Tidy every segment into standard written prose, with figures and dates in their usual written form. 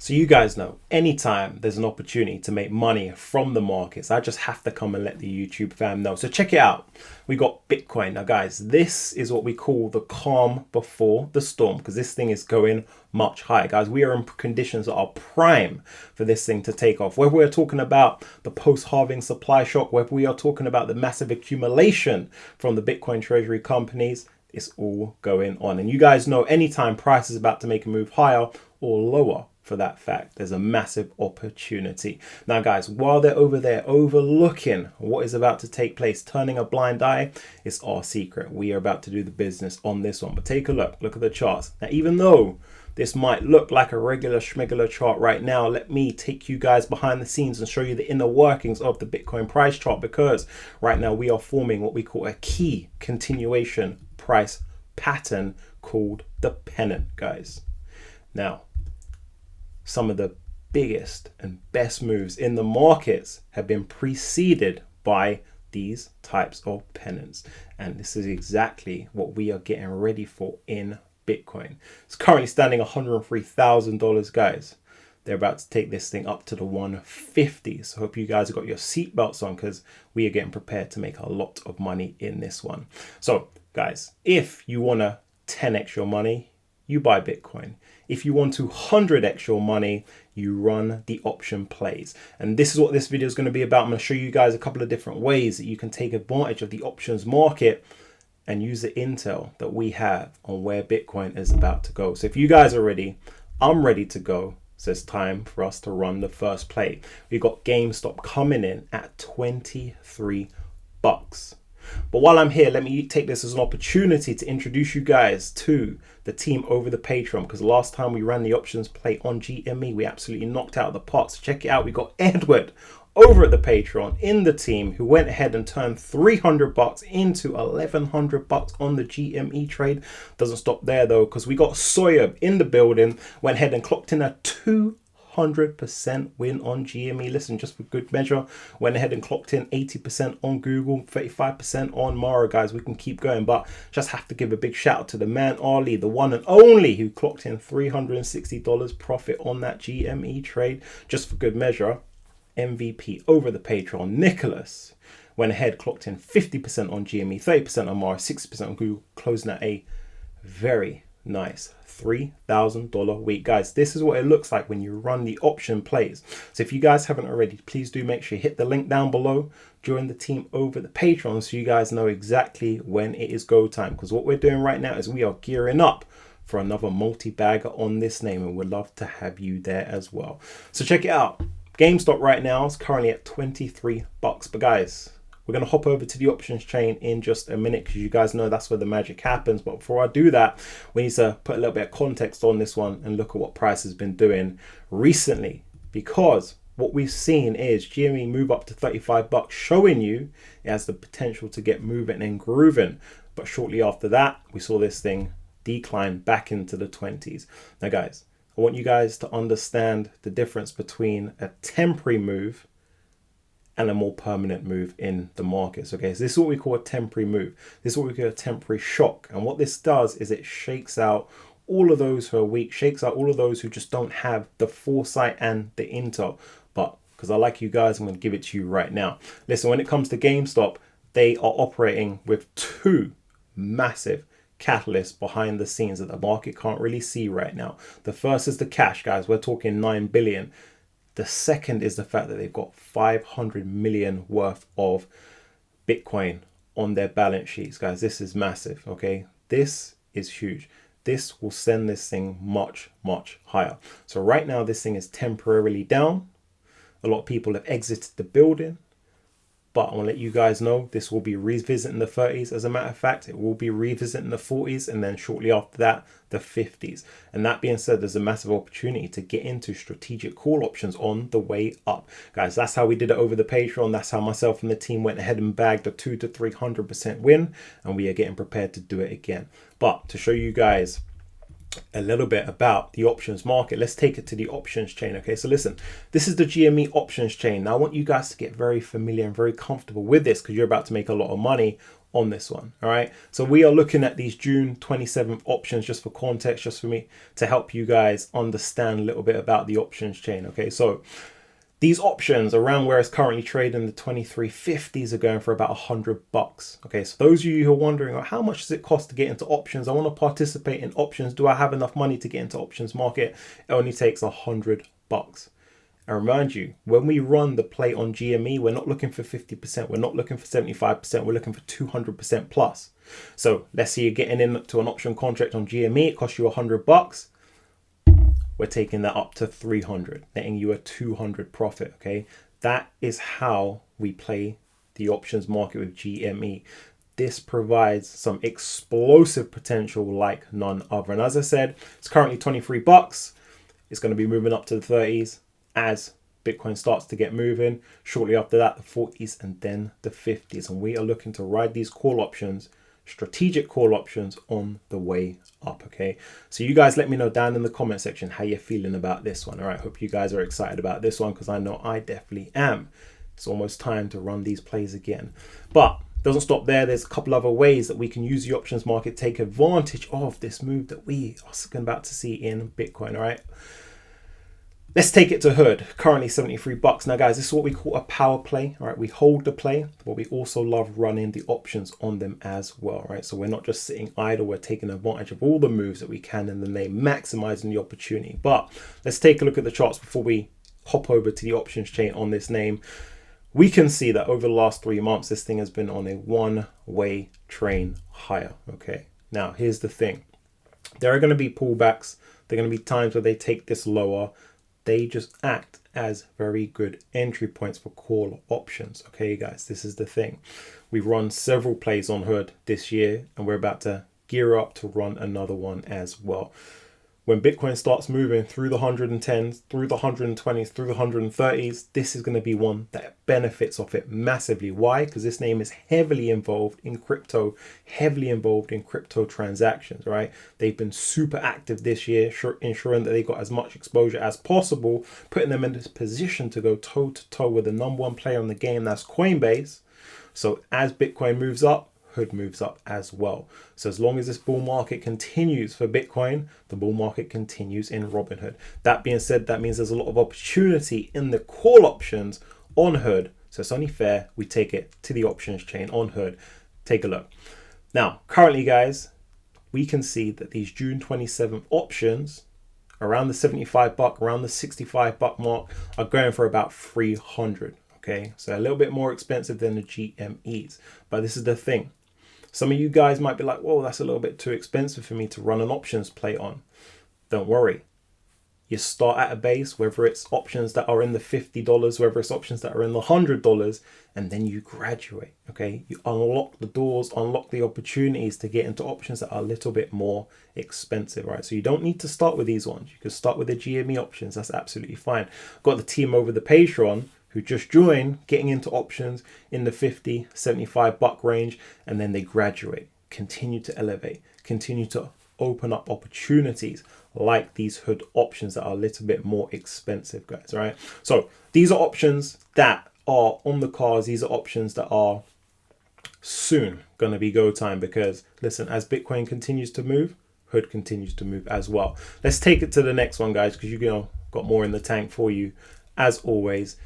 So you guys know, anytime there's an opportunity to make money from the markets, I just have to come and let the YouTube fam know. So check it out. We got Bitcoin. Now guys, this is what we call the calm before the storm, because this thing is going much higher. Guys, we are in conditions that are prime for this thing to take off. Whether we're talking about the post-halving supply shock, whether we are talking about the massive accumulation from the Bitcoin treasury companies, it's all going on. And you guys know, anytime price is about to make a move higher or lower, for that fact, there's a massive opportunity. Now guys, while they're over there overlooking what is about to take place, turning a blind eye, it's our secret. We are about to do the business on this one. But take a look at the charts. Now, even though this might look like a regular schmegular chart right now, let me take you guys behind the scenes and show you the inner workings of the Bitcoin price chart, because right now we are forming what we call a key continuation price pattern called the pennant, guys. Now, some of the biggest and best moves in the markets have been preceded by these types of pennants. And this is exactly what we are getting ready for in Bitcoin. It's currently standing $103,000, guys. They're about to take this thing up to the 150s. So I hope you guys have got your seatbelts on, because we are getting prepared to make a lot of money in this one. So guys, if you want to 10x your money, you buy Bitcoin. If you want to 100x your money, you run the option plays. And this is what this video is going to be about. I'm going to show you guys a couple of different ways that you can take advantage of the options market and use the intel that we have on where Bitcoin is about to go. So if you guys are ready, I'm ready to go. So it's time for us to run the first play. We've got GameStop coming in at 23 bucks. But while I'm here, let me take this as an opportunity to introduce you guys to the team over the Patreon, because last time we ran the options play on GME, we absolutely knocked out of the park. So check it out. We got Edward over at the Patreon in the team, who went ahead and turned 300 bucks into 1100 bucks on the GME trade. Doesn't stop there though, because we got Sawyer in the building, went ahead and clocked in a 200% win on GME. Listen, just for good measure, went ahead and clocked in 80% on Google, 35% on Mara. Guys, we can keep going, but just have to give a big shout out to the man Ali, the one and only, who clocked in $360 profit on that GME trade. Just for good measure, MVP over the Patreon, Nicholas, went ahead, clocked in 50% on GME, 30% on Mara, 60% on Google, closing at a very nice $3,000 week. Guys, this is what it looks like when you run the option plays. So if you guys haven't already, please do make sure you hit the link down below, join the team over the Patreon, so you guys know exactly when it is go time, because what we're doing right now is we are gearing up for another multi-bagger on this name, and we'd love to have you there as well. So check it out. GameStop right now is currently at 23 bucks. But guys, we're going to hop over to the options chain in just a minute, because you guys know that's where the magic happens. But before I do that, we need to put a little bit of context on this one and look at what price has been doing recently, because what we've seen is GME move up to 35 bucks, showing you it has the potential to get moving and grooving. But shortly after that, we saw this thing decline back into the 20s. Now guys, I want you guys to understand the difference between a temporary move and a more permanent move in the markets. Okay, so this is what we call a temporary move. This is what we call a temporary shock. And what this does is it shakes out all of those who are weak, shakes out all of those who just don't have the foresight and the intel. But because I like you guys, I'm going to give it to you right now. Listen, when it comes to GameStop, they are operating with two massive catalysts behind the scenes that the market can't really see right now. The first is the cash, guys. We're talking 9 billion. The second is the fact that they've got 500 million worth of Bitcoin on their balance sheets. Guys, this is massive, okay? This is huge. This will send this thing much, much higher. So right now, this thing is temporarily down. A lot of people have exited the building. But I want to let you guys know this will be revisiting the 30s. As a matter of fact, it will be revisiting the 40s, and then shortly after that, the 50s. And that being said, there's a massive opportunity to get into strategic call options on the way up. Guys, that's how we did it over the Patreon. That's how myself and the team went ahead and bagged a 200 to 300% win. And we are getting prepared to do it again. But to show you guys a little bit about the options market. Let's take it to the options chain. Okay, so listen, this is the GME options chain. Now I want you guys to get very familiar and very comfortable with this because you're about to make a lot of money on this one. All right, so we are looking at these June 27th options, just for context, just for me to help you guys understand a little bit about the options chain. Okay, so these options around where it's currently trading, the 2350s, are going for about $100. Okay, so those of you who are wondering, oh, how much does it cost to get into options? I want to participate in options. Do I have enough money to get into options market? It only takes $100. I remind you, when we run the play on GME, we're not looking for 50%. We're not looking for 75%. We're looking for 200% plus. So let's say you're getting into an option contract on GME. It costs you $100. We're taking that up to 300, netting you a 200 profit. Okay, that is how we play the options market with GME. This provides some explosive potential like none other. And as I said, it's currently $23. It's going to be moving up to the 30s as Bitcoin starts to get moving. Shortly after that, the 40s and then the 50s. And we are looking to ride these call options, strategic call options, on the way up. Okay, so you guys let me know down in the comment section how you're feeling about this one. All right, hope you guys are excited about this one because I know I definitely am. It's almost time to run these plays again. But doesn't stop there. There's a couple other ways that we can use the options market, take advantage of this move that we are about to see in Bitcoin. All right, let's take it to Hood, currently $73. Now guys, this is what we call a power play. All right, we hold the play, but we also love running the options on them as well. Right, so we're not just sitting idle, we're taking advantage of all the moves that we can in the name, maximizing the opportunity. But let's take a look at the charts before we hop over to the options chain on this name. We can see that over the last 3 months, this thing has been on a one-way train higher. Okay, now here's the thing. There are going to be pullbacks. There are going to be times where they take this lower. They just act as very good entry points for call options. Okay, guys, this is the thing. We've run several plays on Hood this year, and we're about to gear up to run another one as well. When Bitcoin starts moving through the 110s, through the 120s, through the 130s, this is going to be one that benefits off it massively. Why? Because this name is heavily involved in crypto, transactions, right? They've been super active this year, ensuring that they got as much exposure as possible, putting them in this position to go toe to toe with the number one player in the game, that's Coinbase. So as Bitcoin moves up, Hood moves up as well. So as long as this bull market continues for Bitcoin, the bull market continues in Robinhood. That being said, that means there's a lot of opportunity in the call options on Hood. So it's only fair we take it to the options chain on Hood. Take a look. Now, currently, guys, we can see that these June 27th options around the $75, around the $65 mark are going for about 300. Okay, so a little bit more expensive than the GMEs. But this is the thing. Some of you guys might be like, whoa, that's a little bit too expensive for me to run an options play on. Don't worry. You start at a base, whether it's options that are in the $50, whether it's options that are in the $100, and then you graduate, okay? You unlock the doors, unlock the opportunities to get into options that are a little bit more expensive, right? So you don't need to start with these ones. You can start with the GME options. That's absolutely fine. I've got the team over the Patreon who just joined, getting into options in the $50, $75 range, and then they graduate, continue to elevate, continue to open up opportunities like these Hood options that are a little bit more expensive, guys, right? So these are options that are on the cards. These are options that are soon going to be go time because, listen, as Bitcoin continues to move, Hood continues to move as well. Let's take it to the next one, guys, because got more in the tank for you as always.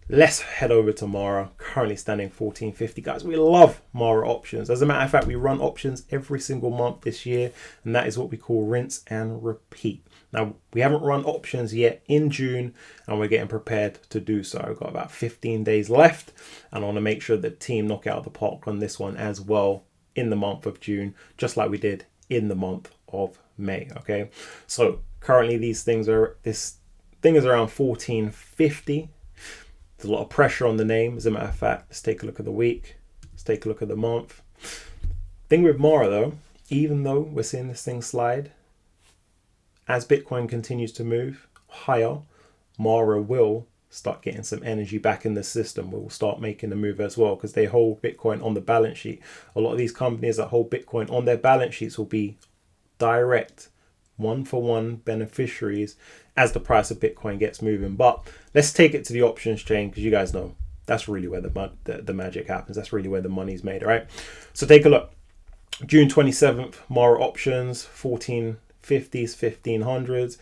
Let's head over to Mara, currently standing 1450. Guys, we love Mara options. As a matter of fact, we run options every single month this year, and that is what we call rinse and repeat. Now, we haven't run options yet in June, and we're getting prepared to do so. I've got about 15 days left, and I want to make sure the team knock out the park on this one as well in the month of June, just like we did in the month of May, okay? So currently this thing is around 1450. There's a lot of pressure on the name. As a matter of fact, let's take a look at the week. Let's take a look at the month. Thing with Mara though, even though we're seeing this thing slide, as Bitcoin continues to move higher, Mara will start getting some energy back in the system. We'll start making the move as well because they hold Bitcoin on the balance sheet. A lot of these companies that hold Bitcoin on their balance sheets will be direct one-for-one beneficiaries as the price of Bitcoin gets moving. But let's take it to the options chain, because you guys know that's really where the magic happens. That's really where the money's made, all right? So take a look. June 27th, Mara options, 1450s, 1500s.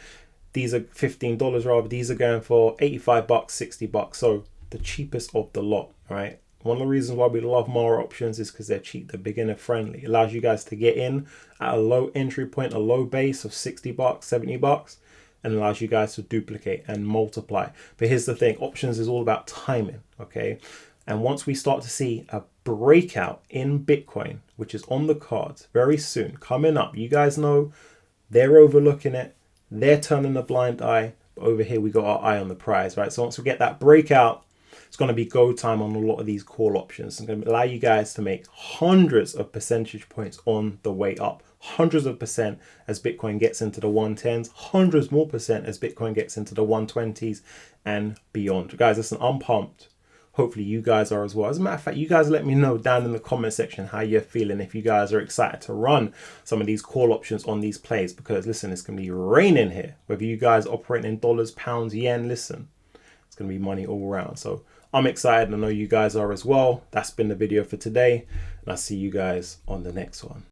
These are $15 rather. These are going for 85 bucks, 60 bucks. So the cheapest of the lot, right? One of the reasons why we love Mara options is because they're cheap, they're beginner friendly. It allows you guys to get in at a low entry point, a low base of 60 bucks, 70 bucks, and allows you guys to duplicate and multiply. But here's the thing, options is all about timing, okay? And once we start to see a breakout in Bitcoin, which is on the cards very soon, coming up, you guys know they're overlooking it, they're turning a blind eye, but over here we got our eye on the prize, right? So once we get that breakout, it's going to be go time on a lot of these call options. It's going to allow you guys to make hundreds of percentage points on the way up. Hundreds of percent as Bitcoin gets into the 110s, hundreds more percent as Bitcoin gets into the 120s and beyond. Guys, listen, I'm pumped. Hopefully you guys are as well. As a matter of fact, you guys let me know down in the comment section how you're feeling, if you guys are excited to run some of these call options on these plays, because listen, it's going to be raining here. Whether you guys operate in dollars, pounds, yen, listen, it's going to be money all around. So I'm excited. I know you guys are as well. That's been the video for today, and I'll see you guys on the next one.